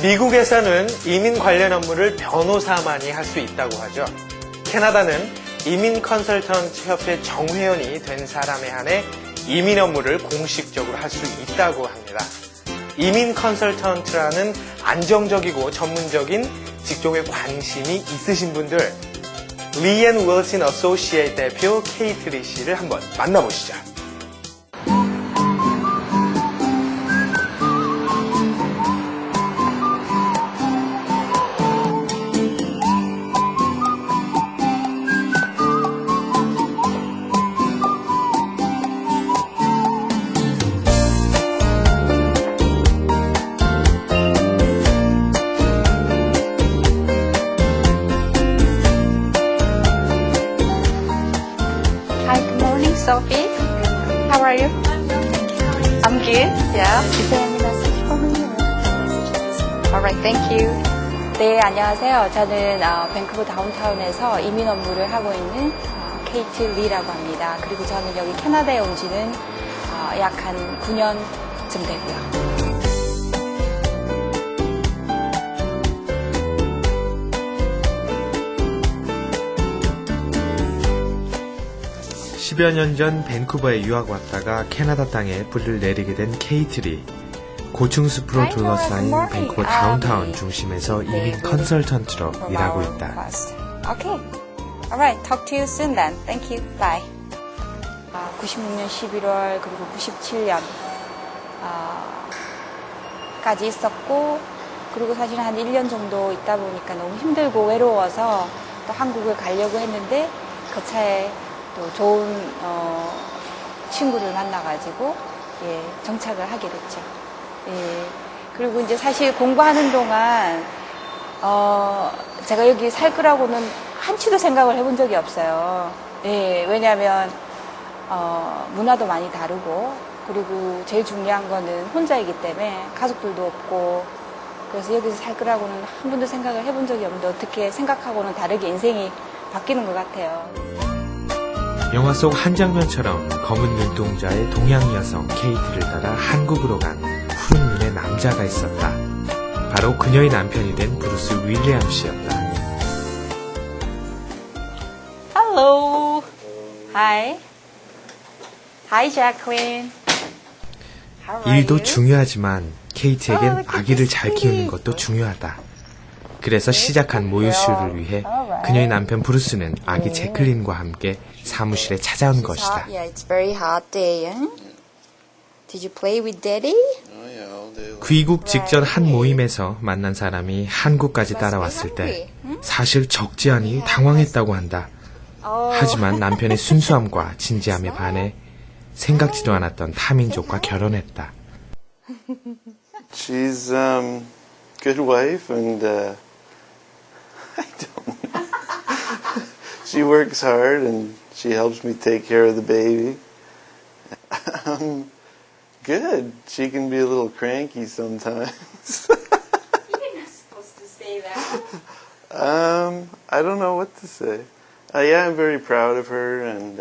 미국에서는 이민 관련 업무를 변호사만이 할 수 있다고 하죠. 캐나다는 이민 컨설턴트 협회 정회원이 된 사람에 한해 이민 업무를 공식적으로 할 수 있다고 합니다. 이민 컨설턴트라는 안정적이고 전문적인 직종에 관심이 있으신 분들, 리앤 윌슨 어소시에이트 대표 케이트리 씨를 한번 만나보시죠. Sophie, how are you? I'm good. Yeah. Is there any message for me? Alright, thank you. 네, 안녕하세요. 저는 밴쿠버 다운타운에서 이민 업무를 하고 있는 케이트 리라고 합니다. 그리고 저는 여기 캐나다에 온 지는 약 한 9년쯤 되고요. 10여 년 전 밴쿠버에 유학 왔다가 캐나다 땅에 뿌리를 내리게 된 케이트리. 고층 숲으로 둘러싸인 밴쿠버 다운타운 중심에서 이민 컨설턴트로 일하고 있다. Okay. Alright. Talk to you soon then. Thank you. Bye. 96년 11월 그리고 97년 까지 있었고, 그리고 사실 한 1년 정도 있다 보니까 너무 힘들고 외로워서 또 한국을 가려고 했는데 그 차에 또 좋은 친구를 만나가지고 정착을 하게 됐죠. 그리고 이제 사실 공부하는 동안 제가 여기 살 거라고는 한치도 생각을 해본 적이 없어요. 왜냐하면 문화도 많이 다르고, 그리고 제일 중요한 거는 혼자이기 때문에 가족들도 없고, 그래서 여기서 살 거라고는 한 번도 생각을 해본 적이 없는데 어떻게 생각하고는 다르게 인생이 바뀌는 것 같아요. 영화 속 한 장면처럼 검은 눈동자의 동양 여성 케이트를 따라 한국으로 간 푸른 눈의 남자가 있었다. 바로 그녀의 남편이 된 브루스 윌리엄 씨였다. Hello. Hi. Hi, Jacqueline. How are 일도 you? 중요하지만 케이트에겐 아기를 잘 키우는 것도 중요하다. 그래서 시작한 모유수유를 위해 그녀의 남편 브루스는 아기 제클린과 함께 사무실에 찾아온 것이다. Yeah, it's very hot day. Did you play with Daddy? 귀국 직전 한 모임에서 만난 사람이 한국까지 따라왔을 때 사실 적지 않이 당황했다고 한다. 하지만 남편의 순수함과 진지함에 반해 생각지도 않았던 타민족과 결혼했다. She's good wife and I don't know. She works hard and she helps me take care of the baby. Good. She can be a little cranky sometimes. You're not supposed to say that. I don't know what to say. Yeah, I'm very proud of her and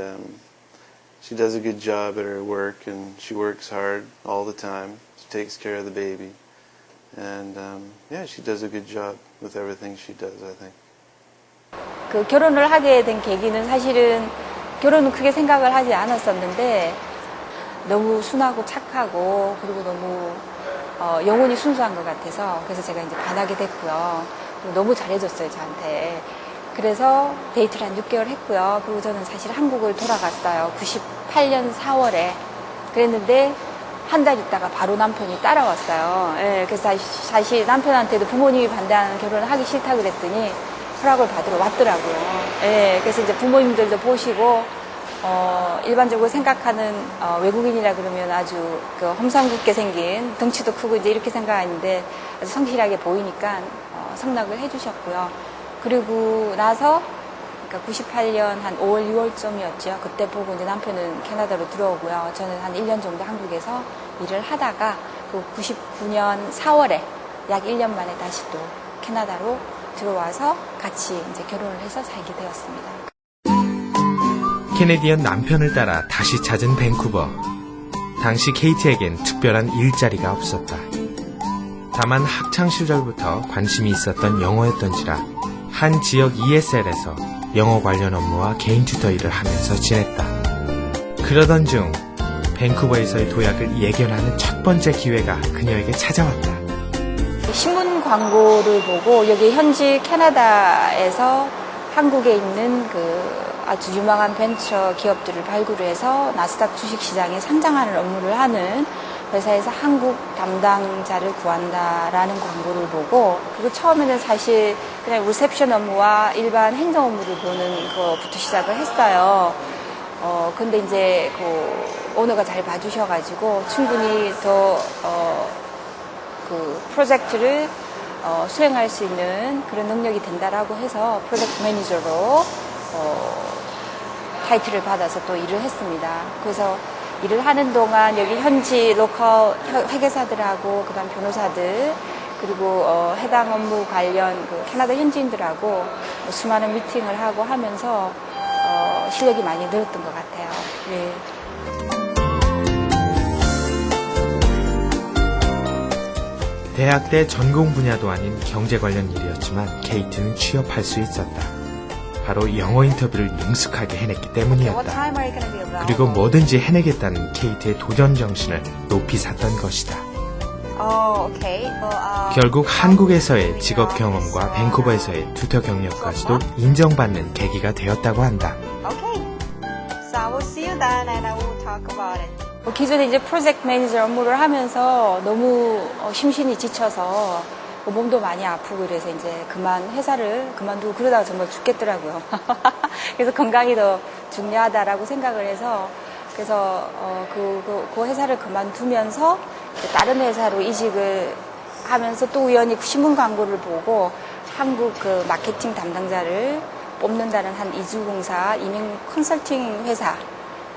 she does a good job at her work and she works hard all the time. She takes care of the baby. And yeah, she does a good job with everything she does, I think. 그 결혼을 하게 된 계기는 사실은 결혼은 크게 생각을 하지 않았었는데 너무 순하고 착하고 그리고 너무 영혼이 순수한 것 같아서 그래서 제가 이제 반하게 됐고요. 너무 잘해줬어요, 저한테. 그래서 데이트를 한 6개월 했고요. 그리고 저는 사실 한국을 돌아갔어요. 98년 4월에. 그랬는데 한 달 있다가 바로 남편이 따라왔어요. 그래서 사실 남편한테도 부모님이 반대하는 결혼을 하기 싫다 그랬더니 허락을 받으러 왔더라고요. 그래서 이제 부모님들도 보시고 일반적으로 생각하는 외국인이라 그러면 아주 그 험상궂게 생긴 덩치도 크고 이제 이렇게 생각하는데 아주 성실하게 보이니까 성낙을 해주셨고요. 그리고 나서 그러니까 98년 한 5월, 6월쯤이었죠. 그때 보고 이제 남편은 캐나다로 들어오고요. 저는 한 1년 정도 한국에서 일을 하다가 그 99년 4월에 약 1년 만에 다시 또 캐나다로 들어와서 같이 이제 결혼을 해서 살게 되었습니다. 캐네디언 남편을 따라 다시 찾은 밴쿠버. 당시 케이트에겐 특별한 일자리가 없었다. 다만 학창 시절부터 관심이 있었던 영어였던지라 한 지역 ESL에서 영어 관련 업무와 개인 튜터 일을 하면서 지냈다. 그러던 중 밴쿠버에서의 도약을 예견하는 첫 번째 기회가 그녀에게 찾아왔다. 신문 광고를 보고 여기 현지 캐나다에서 한국에 있는 그 아주 유명한 벤처 기업들을 발굴해서 나스닥 주식시장에 상장하는 업무를 하는 회사에서 한국 담당자를 구한다라는 광고를 보고, 그리고 처음에는 사실 그냥 리셉션 업무와 일반 행정 업무를 보는 것부터 시작을 했어요. 근데 이제 그 오너가 잘 봐주셔가지고 충분히 더 그 프로젝트를 수행할 수 있는 그런 능력이 된다라고 해서 프로젝트 매니저로 타이틀을 받아서 또 일을 했습니다. 그래서 일을 하는 동안 여기 현지 로컬 회계사들하고 그다음 변호사들 그리고 해당 업무 관련 그 캐나다 현지인들하고 수많은 미팅을 하고 하면서 실력이 많이 늘었던 것 같아요. 네. 대학 때 전공 분야도 아닌 경제 관련 일이었지만 케이트는 취업할 수 있었다. 바로 영어 인터뷰를 능숙하게 해냈기 때문이었다. 그리고 뭐든지 해내겠다는 케이트의 도전 정신을 높이 샀던 것이다. 결국 한국에서의 직업 경험과 밴쿠버에서의 튜터 경력까지도 인정받는 계기가 되었다고 한다. 기존에 이제 프로젝트 매니저 업무를 하면서 너무 심신이 지쳐서 몸도 많이 아프고 그래서 이제 회사를 그만두고 그러다가 정말 죽겠더라고요. 그래서 건강이 더 중요하다라고 생각을 해서 그래서 그 회사를 그만두면서 다른 회사로 이직을 하면서 또 우연히 신문 광고를 보고 한국 그 마케팅 담당자를 뽑는다는 한 이주공사 이민 컨설팅 회사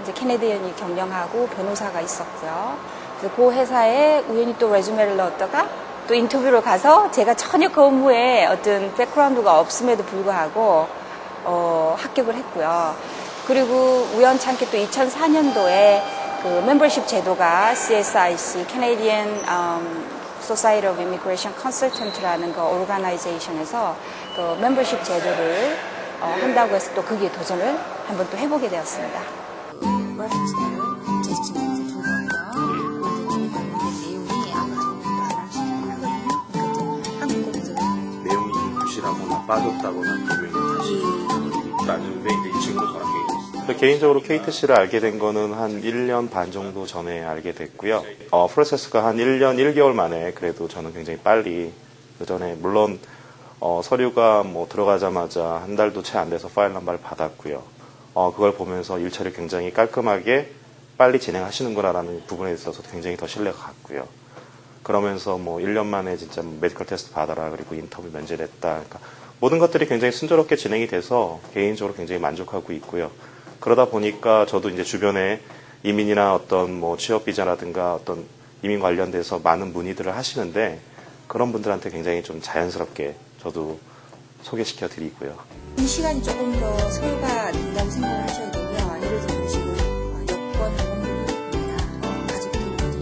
이제 캐네디언이 경영하고 변호사가 있었고요. 그래서 그 회사에 우연히 또 레주메를 넣었다가 또 인터뷰를 가서 제가 전혀 그 업무에 어떤 백그라운드가 없음에도 불구하고 합격을 했고요. 그리고 우연찮게 또 2004년도에 그 멤버십 제도가 CSIC, Canadian Society of Immigration Consultant라는 그 오르가나이제이션에서 그 멤버십 제도를 한다고 해서 또 거기에 도전을 한번 또 해보게 되었습니다. 내용이 부실하거나 빠졌다거나 그러면 다시 나중에 이제 이 친구로 전화게 있습니다. 개인적으로 케이트 씨를 알게 된 거는 한 1년 반 정도 전에 알게 됐고요. 프로세스가 한 1년 1개월 만에 그래도 저는 굉장히 빨리 그 전에 물론 서류가 뭐 들어가자마자 한 달도 채 안 돼서 파일 넘버를 받았고요. 그걸 보면서 일 처리 굉장히 깔끔하게 빨리 진행하시는구나라는 부분에 있어서 굉장히 더 신뢰가 갔고요. 그러면서 뭐 1년 만에 진짜 메디컬 테스트 받아라 그리고 인터뷰 면제됐다. 그러니까 모든 것들이 굉장히 순조롭게 진행이 돼서 개인적으로 굉장히 만족하고 있고요. 그러다 보니까 저도 이제 주변에 이민이나 어떤 뭐 취업 비자라든가 어떤 이민 관련돼서 많은 문의들을 하시는데 그런 분들한테 굉장히 좀 자연스럽게 저도 소개시켜 드리고요. 이 시간이 조금 더 소요가 된다고 생각을 하셔야 되고요. 예를 들면 지금 여권 항공료입니다. 가족들이 PR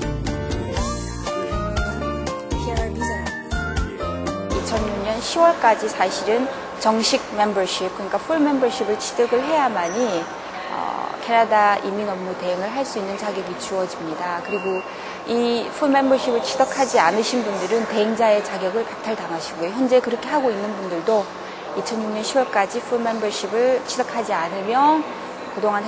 비자랍니다. 2006년 10월까지 사실은 정식 멤버십, 그러니까 풀 멤버십을 취득을 해야만이 캐나다 이민 업무 대행을 할 수 있는 자격이 주어집니다. 그리고 이 풀 멤버십을 취득하지 않으신 분들은 대행자의 자격을 박탈당하시고요. 현재 그렇게 하고 있는 분들도 2006년 10월까지 풀 멤버십을 취득하지 않으면 그동안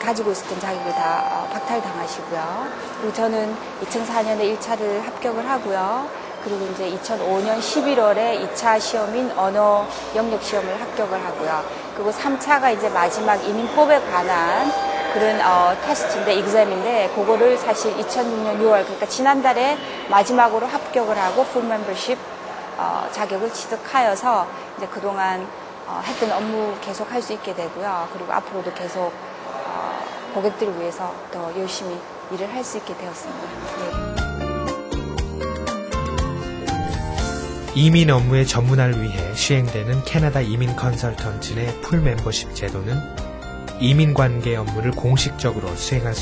가지고 있었던 자격을 다 박탈당하시고요. 그리고 저는 2004년에 1차를 합격을 하고요. 그리고 이제 2005년 11월에 2차 시험인 언어 영역 시험을 합격을 하고요. 그리고 3차가 이제 마지막 이민법에 관한 그런 테스트인데, exam인데, 그거를 사실 2006년 6월, 그러니까 지난달에 마지막으로 합격을 하고 풀 멤버십 자격을 취득하여서 이제 그동안 했던 업무 계속 할 수 있게 되고요. 그리고 앞으로도 계속 고객들을 위해서 더 열심히 일을 할 수 있게 되었습니다. 네. 이민 업무의 전문화를 위해 시행되는 캐나다 이민 컨설턴트 의 풀 멤버십 제도는 이민 관계 업무를 공식적으로 수행할 수